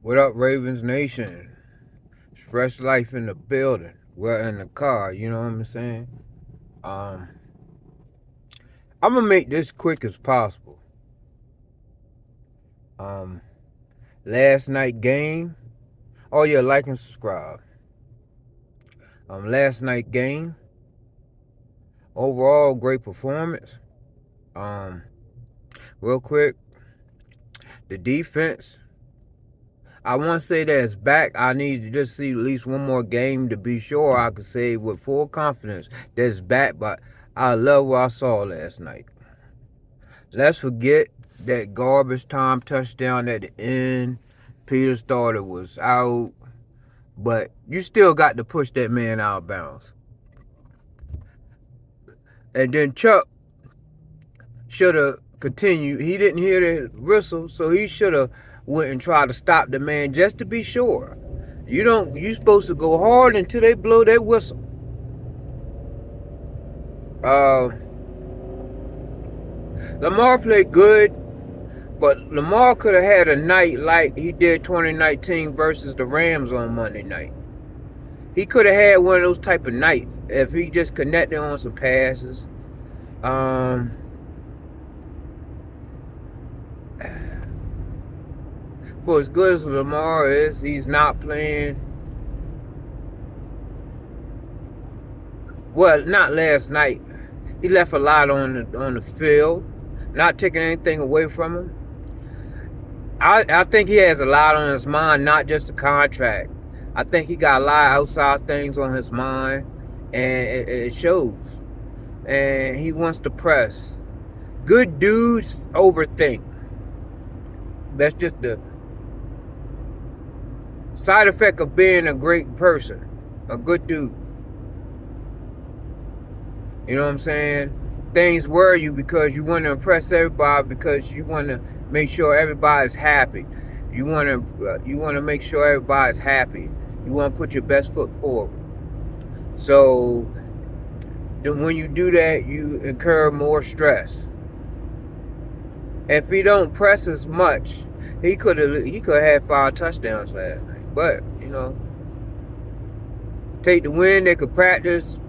What up, Ravens Nation? It's Fresh Life in the building. Well, in the car, you know what I'm saying? Um, I'm gonna make this quick as possible. Um, Last night game. Oh yeah, like and subscribe. Last night game. Overall, great performance. Um, Real quick, the defense. I want to say that it's back. I need to just see at least one more game to be sure I can say with full confidence that it's back. But I love what I saw last night. Let's forget that garbage time touchdown at the end. Peter's thought it was out, but you still got to push that man out of bounds. And then Chuck should have continued. He didn't hear the whistle, so he should have went and tried to stop the man just to be sure. You're supposed to go hard until they blow that whistle. Lamar played good, but Lamar could have had a night like he did 2019 versus the Rams on Monday night. He could have had one of those type of nights if he just connected on some passes. For as good as Lamar is, he's not playing. Well, not last night. He left a lot on the field. Not taking anything away from him. I think he has a lot on his mind, not just the contract. I think he got a lot of outside things on his mind, and it shows. And he wants to press. Good dudes overthink. That's just the side effect of being a great person, a good dude. You know what I'm saying? Things worry you because you want to impress everybody, because you want to make sure everybody's happy. You want to make sure everybody's happy. You want to put your best foot forward. So when you do that, you incur more stress. If he don't press as much, he could have had 5 touchdowns last night. But take the win. They could practice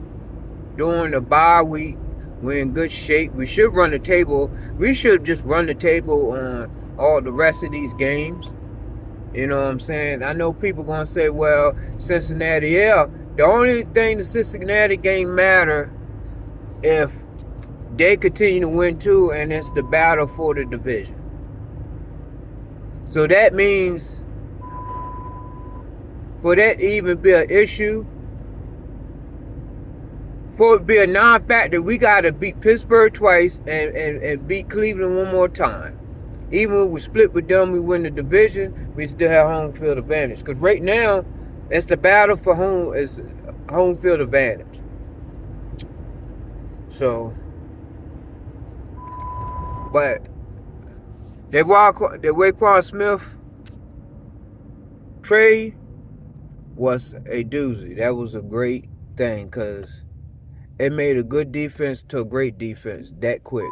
during the bye week. We're in good shape. We should run the table. We should just run the table on all the rest of these games. You know what I'm saying? I know people going to say, well, Cincinnati, yeah. The only thing the Cincinnati game matter if they continue to win too, and it's the battle for the division. So that means for that to even be an issue, for it to be a non-factor, we got to beat Pittsburgh twice and beat Cleveland one more time. Even if we split with them, we win the division, we still have home field advantage. Because right now, it's the battle for home field advantage. So, but the Raekwon Smith trade was a doozy. That was a great thing because it made a good defense to a great defense that quick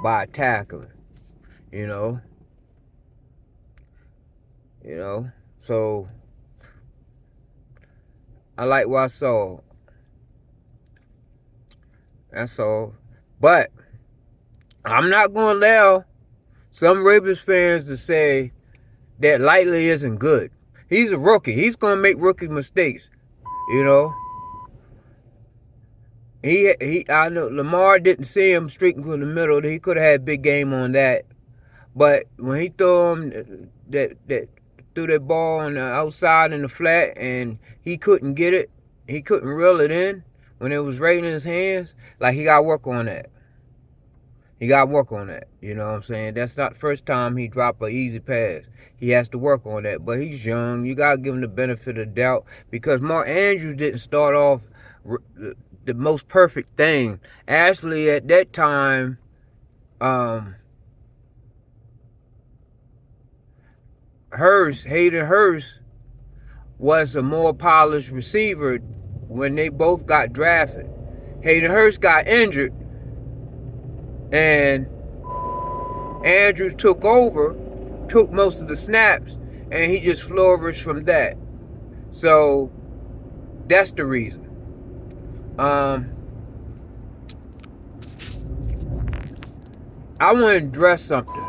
by tackling. So I like what I saw. That's all. But I'm not going to allow some Ravens fans to say that Likely isn't good. He's a rookie. He's going to make rookie mistakes. I know Lamar didn't see him streaking from the middle. He could have had a big game on that. But when he threw that ball on the outside in the flat and he couldn't get it, he couldn't reel it in when it was right in his hands, like he got to work on that. You know what I'm saying? That's not the first time he dropped an easy pass. He has to work on that. But he's young. You got to give him the benefit of the doubt because Mark Andrews didn't start off the most perfect thing. Actually, at that time, Hayden Hurst was a more polished receiver when they both got drafted. Hayden Hurst got injured, and Andrews took most of the snaps, and he just flourished from that. So that's the reason. I want to address something,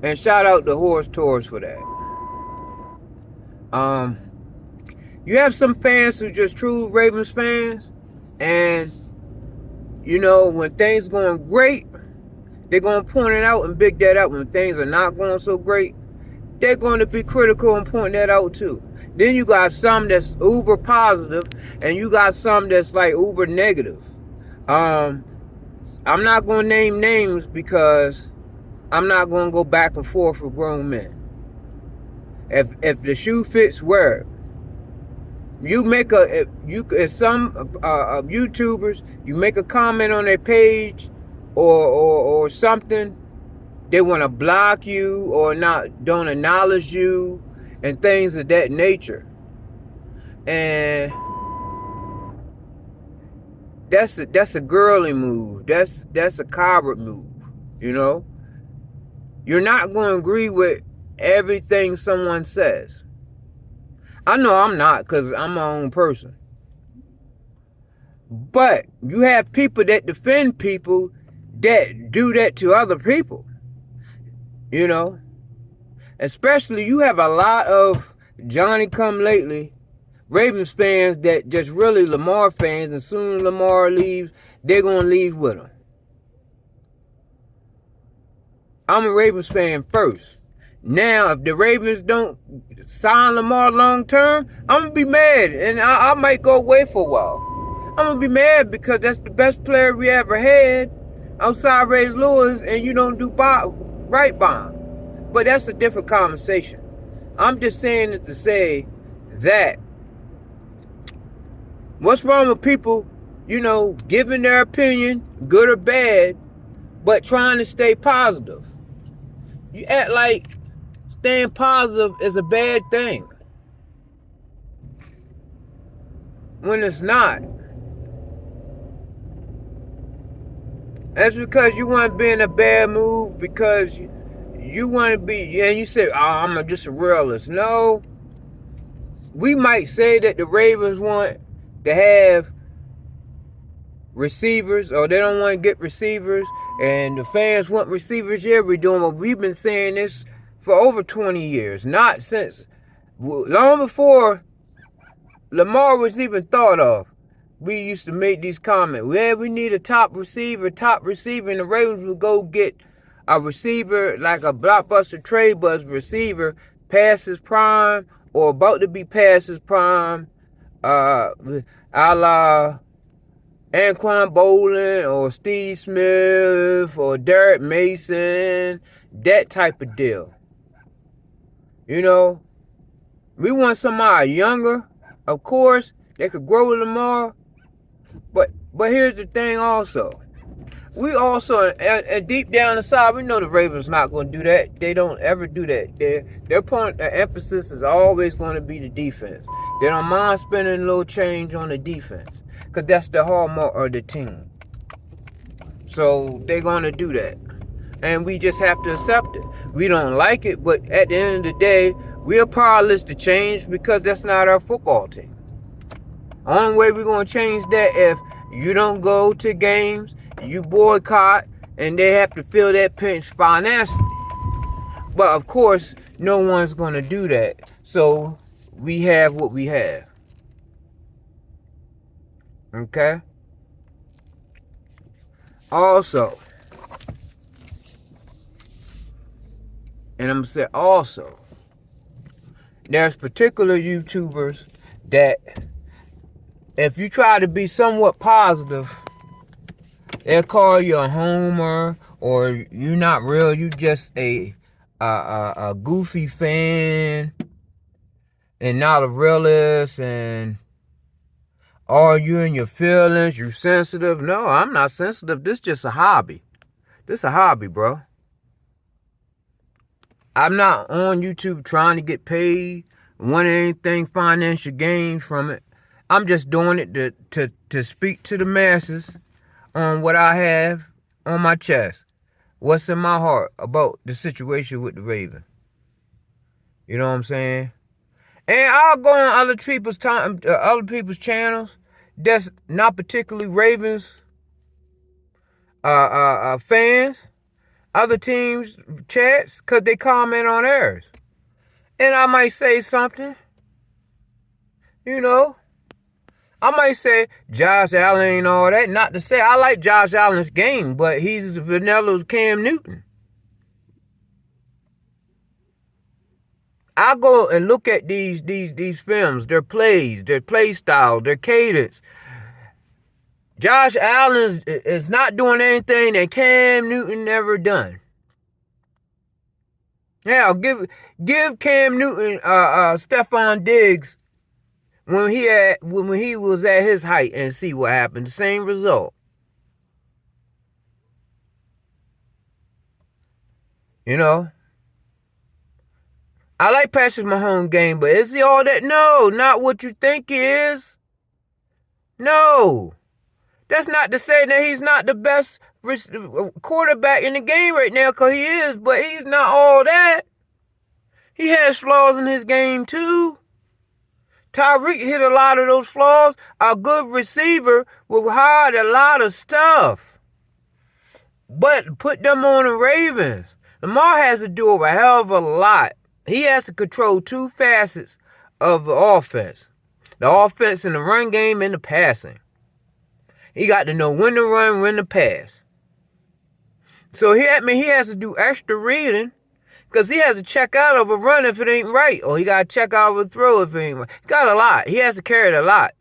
and shout out to Horse Taurus for that. You have some fans who just true Ravens fans, and you know, when things going great, they're going to point it out and big that out. When things are not going so great, they're going to be critical and point that out too. Then you got some that's uber positive, and you got some that's like uber negative. I'm not going to name names because I'm not going to go back and forth with grown men. If the shoe fits, wear it. You make as some YouTubers, you make a comment on their page or something, they want to block you or don't acknowledge you and things of that nature. And that's a girly move. That's a coward move, you know? You're not going to agree with everything someone says. I know I'm not, because I'm my own person. But you have people that defend people that do that to other people. You know? Especially you have a lot of Johnny come lately Ravens fans that just really Lamar fans, and soon Lamar leaves, they're going to leave with him. I'm a Ravens fan first. Now, if the Ravens don't sign Lamar long term, I'm going to be mad. And I might go away for a while. I'm going to be mad because that's the best player we ever had outside Ray Lewis, and you don't do right by him. But that's a different conversation. I'm just saying it to say that what's wrong with people, you know, giving their opinion, good or bad, but trying to stay positive? You act like staying positive is a bad thing when it's not. That's because you want to be in a bad mood because you want to be, and you say, oh, I'm just a realist. No, we might say that the Ravens want to have receivers, or they don't want to get receivers, and the fans want receivers. Yeah, we're doing what we've been saying this for over 20 years, not since long before Lamar was even thought of. We used to make these comments. Yeah, we need a top receiver, and the Ravens would go get a receiver like a blockbuster trade buzz receiver past his prime or about to be past his prime, a la Anquan Bolin or Steve Smith or Derek Mason, that type of deal. You know, we want somebody younger, of course, that could grow with Lamar. But here's the thing also. We also, and deep down inside, we know the Ravens not going to do that. They don't ever do that. Their point of emphasis is always going to be the defense. They don't mind spending a little change on the defense, because that's the hallmark of the team. So they're going to do that. And we just have to accept it. We don't like it, but at the end of the day, we are powerless to change because that's not our football team. Only way we're going to change that if you don't go to games, you boycott, and they have to feel that pinch financially. But of course, no one's going to do that. So we have what we have. Okay? Also, and I'm going to say also, there's particular YouTubers that if you try to be somewhat positive, they'll call you a homer, or you're not real, you just a goofy fan and not a realist, and are you in your feelings, you sensitive? No, I'm not sensitive. This is just a hobby. This is a hobby, bro. I'm not on YouTube trying to get paid, want anything financial gain from it. I'm just doing it to speak to the masses on what I have on my chest. What's in my heart about the situation with the Ravens. You know what I'm saying? And I'll go on other people's channels that's not particularly Ravens fans, other teams' chats, because they comment on theirs. And I might say something, you know. I might say Josh Allen ain't all that. Not to say I like Josh Allen's game, but he's vanilla Cam Newton. I go and look at these films, their plays, their play style, their cadence. Josh Allen is not doing anything that Cam Newton never done. Hell, give Cam Newton Stephon Diggs when he was at his height and see what happened. The same result. You know? I like Patrick Mahomes' game, but is he all that? No, not what you think he is. No. That's not to say that he's not the best quarterback in the game right now, because he is, but he's not all that. He has flaws in his game too. Tyreek hit a lot of those flaws. A good receiver will hide a lot of stuff. But put them on the Ravens. Lamar has to do a hell of a lot. He has to control two facets of the offense. The offense in the run game and the passing. He got to know when to run, when to pass. So he has to do extra reading, because he has to check out of a run if it ain't right, or he got to check out of a throw if it ain't right. He got a lot. He has to carry it a lot.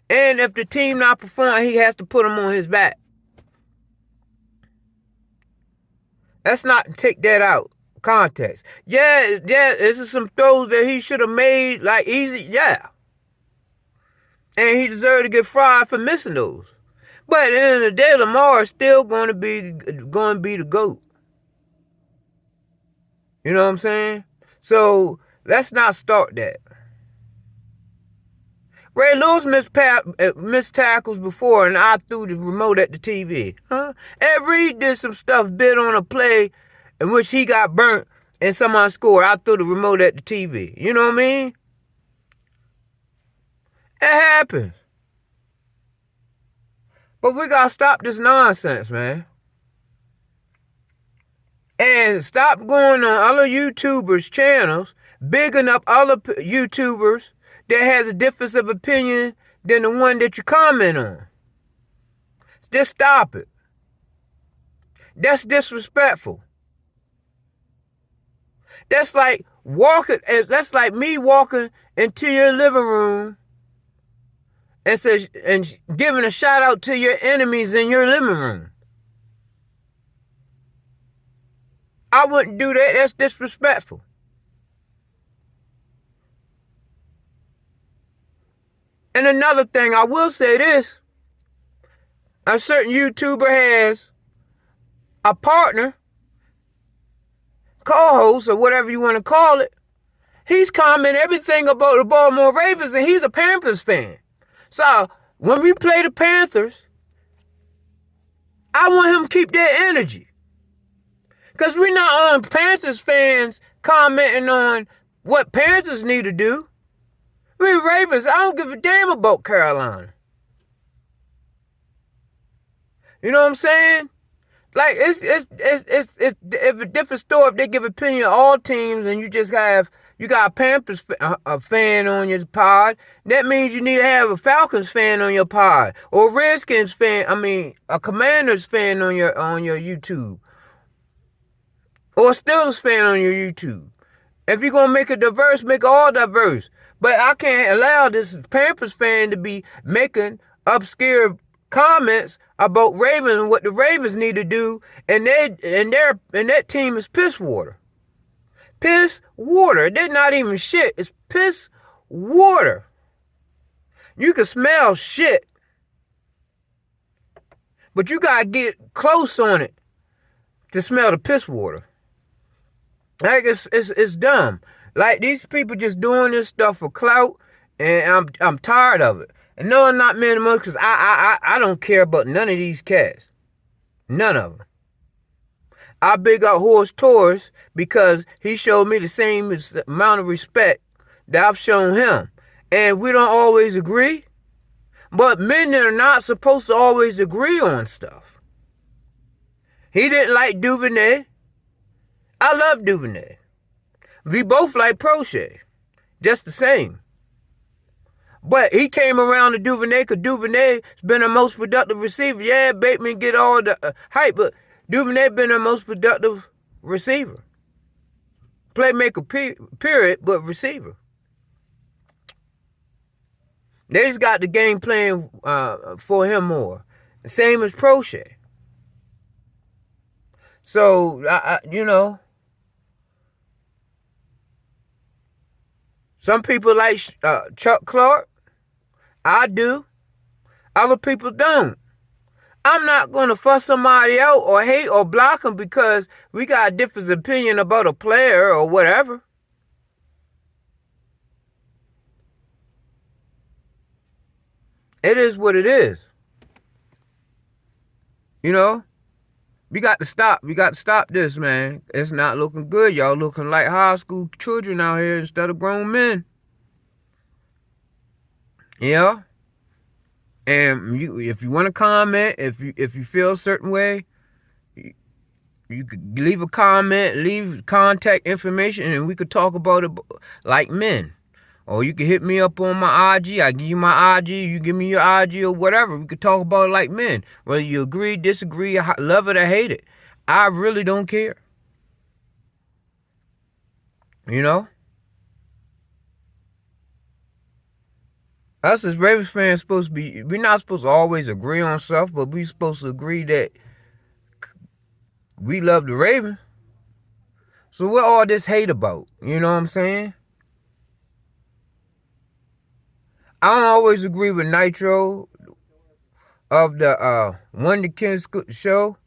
And if the team not performing, he has to put them on his back. Let's not take that out of context. Yeah, this is some throws that he should have made like easy, yeah. And he deserved to get fried for missing those. But at the end of the day, Lamar is still going to be the GOAT. You know what I'm saying? So let's not start that. Ray Lewis missed tackles before, and I threw the remote at the TV. Huh? Ed Reed did some stuff, bit on a play in which he got burnt and someone scored. I threw the remote at the TV. You know what I mean? It happens. But we gotta stop this nonsense, man. And stop going on other YouTubers' channels, bigging up other YouTubers that has a difference of opinion than the one that you comment on. Just stop it. That's disrespectful. That's like me walking into your living room and giving a shout out to your enemies in your living room. I wouldn't do that. That's disrespectful. And another thing, I will say this. A certain YouTuber has a partner, co-host, or whatever you want to call it. He's commenting everything about the Baltimore Ravens, and he's a Panthers fan. So when we play the Panthers, I want him to keep that energy. Because we're not on Panthers fans commenting on what Panthers need to do. We Ravens, I don't give a damn about Carolina. You know what I'm saying? Like, it's a different story if they give opinion on all teams and you got a Panthers fan on your pod. That means you need to have a Falcons fan on your pod, or a Redskins fan. A Commanders fan on your YouTube, or a Steelers fan on your YouTube. If you're gonna make it diverse, make it all diverse. But I can't allow this Panthers fan to be making obscure comments about Ravens and what the Ravens need to do, and that team is piss water. Piss water. They're not even shit. It's piss water. You can smell shit, but you gotta get close on it to smell the piss water. Like, it's dumb. Like, these people just doing this stuff for clout, and I'm tired of it. And no, I'm not mad much, because I don't care about none of these cats. None of them. I big up Horse Taurus because he showed me the same amount of respect that I've shown him. And we don't always agree, but men are not supposed to always agree on stuff. He didn't like Duvernay. I love Duvernay. We both like Prochet. Just the same. But he came around to Duvernay because Duvernay's been the most productive receiver. Yeah, Bateman get all the hype, but Duvernay been the most productive receiver. Playmaker, period, but receiver. They just got the game plan for him more. Same as Prochet. So, some people like Chuck Clark. I do. Other people don't. I'm not going to fuss somebody out or hate or block them because we got a different opinion about a player or whatever. It is what it is. You know? We got to stop. We got to stop this, man. It's not looking good. Y'all looking like high school children out here instead of grown men. Yeah? And if you want to comment, if you feel a certain way, you could leave a comment, leave contact information, and we could talk about it like men. Or you can hit me up on my IG. I give you my IG, you give me your IG or whatever. We could talk about it like men. Whether you agree, disagree, love it or hate it. I really don't care. You know? Us as Ravens fans supposed to be, we're not supposed to always agree on stuff, but we're supposed to agree that we love the Ravens. So what all this hate about? You know what I'm saying? I don't always agree with Nitro of the Wonder Kid show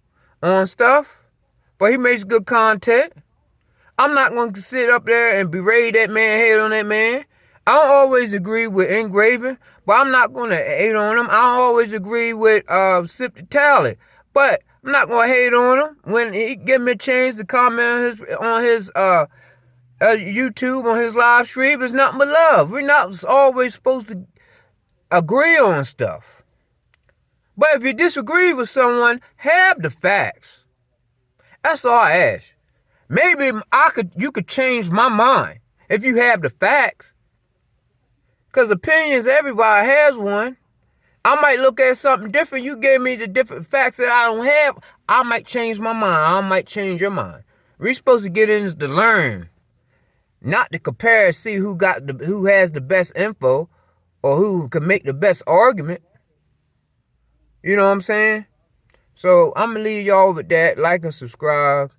on stuff, but he makes good content. I'm not going to sit up there and berate that man, hate on that man. I don't always agree with Engraving, but I'm not going to hate on him. I don't always agree with Sip the Talent, but I'm not going to hate on him. When he give me a chance to comment on his YouTube, on his live stream, it's nothing but love. We're not always supposed to agree on stuff. But if you disagree with someone, have the facts. That's all I ask. Maybe you could change my mind if you have the facts. Because opinions, everybody has one. I might look at something different. You gave me the different facts that I don't have. I might change my mind. I might change your mind. We're supposed to get in to learn, not to compare and see who has the best info or who can make the best argument. You know what I'm saying? So I'm going to leave y'all with that. Like and subscribe.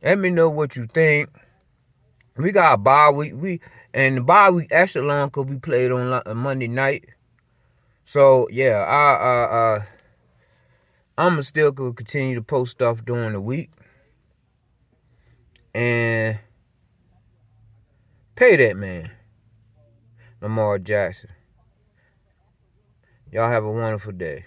Let me know what you think. We got a bye week. And the bye week extra long because we played on Monday night. So yeah, I'ma still continue to post stuff during the week. And pay that man, Lamar Jackson. Y'all have a wonderful day.